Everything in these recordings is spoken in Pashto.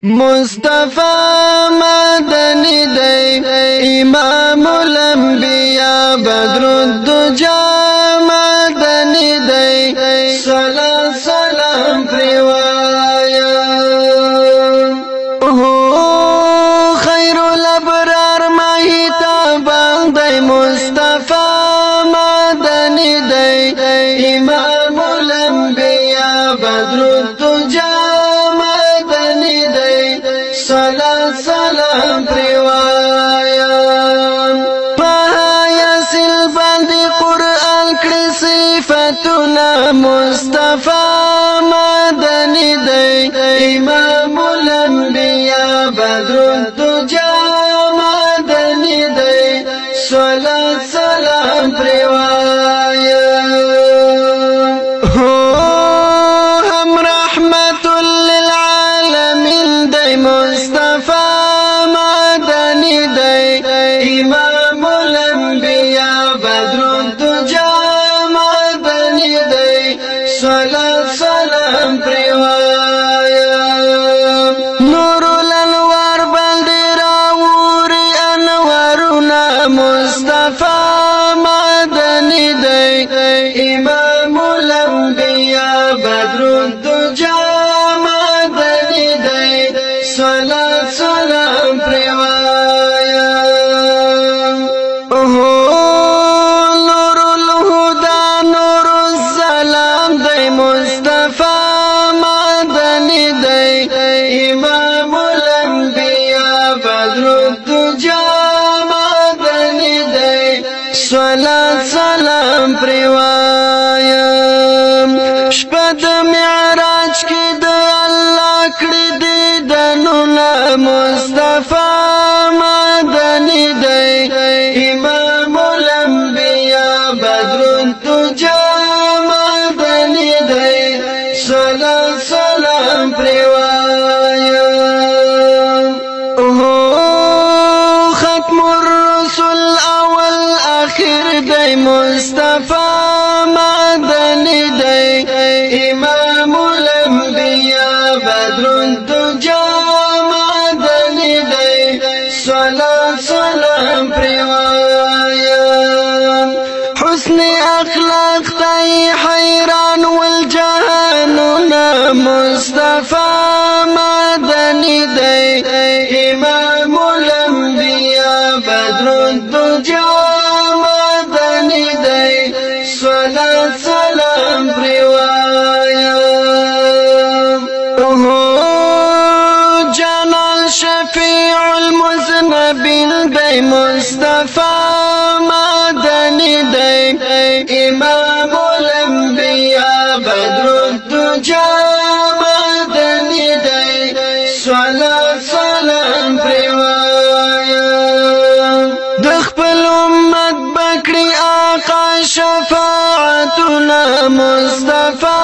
مصطفى مدني دی امام الانبیاء بدر الدجا مدني دی صلاة سلام پروایا خیر الابرار ماہی تابان دی مصطفى مدني دی امام الانبیاء بدر الدجا صلاة سلام پروایا پایا سل باندې قرآن کړي صفاتنا مصطفى مدني دی امام الانبیاء بدر الدجا مدني دی صلاة سلام پروایا هم رحمت للعالمین دی مصطفى مدني دی امام الانبیاء بدر الدجا مدني دی صلاة سلام پروایا نور الانوار باندې راوري انوارنا مصطفى مدني دی امام الانبیاء بدر الدجا صلاة سلام پروایا نور الهدى نور السلام دی مصطفى مدني دی امام الانبیاء بدر الدجا مدني دی صلاة سلام پروایا شپد معراج کی د الله کړی مصطفى مدني دی امام الانبیاء بدر الدجا مدني دی صلاة سلام پروایا ختم الرسل اول اخر دی مصطفى مدني دی امام الانبیاء بدر الدجا صلاة سلام پروایا حسن اخلاق تای حیران والجهاننا مصطفى مدني دی امام الانبیاء بدر الدجا مدني دی صلاة سلام پروایا شفيع المذنبين دی مصطفى مدني دی امام الانبياء بدر الدجا مدني دی صلاة سلام پروایا د خپل امت بکړي آقا شفاعتنا مصطفى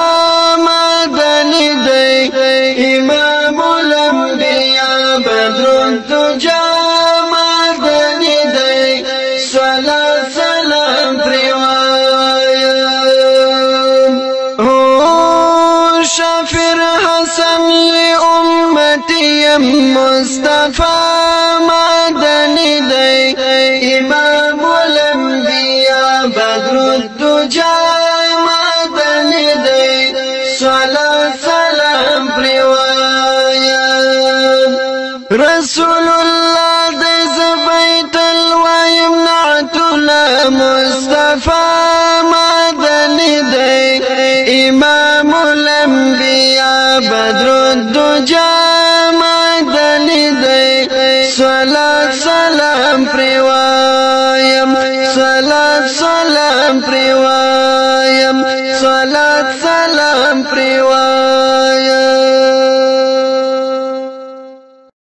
مدني دی امام الانبیاء بدر الدجا مدني دی صلاة سلام پروایا شافر حسن امتی مصطفى مدني دی امام الانبیاء بدر الدجا مدني دی صلاة سلام پروایا رسول الله دی زبیت الویمنعتنا مصطفى مدني دی امام الانبیاء بدر الدجا مدني دی صلاة سلام پروایا صلاة سلام پروایا صلاة سلام پروایا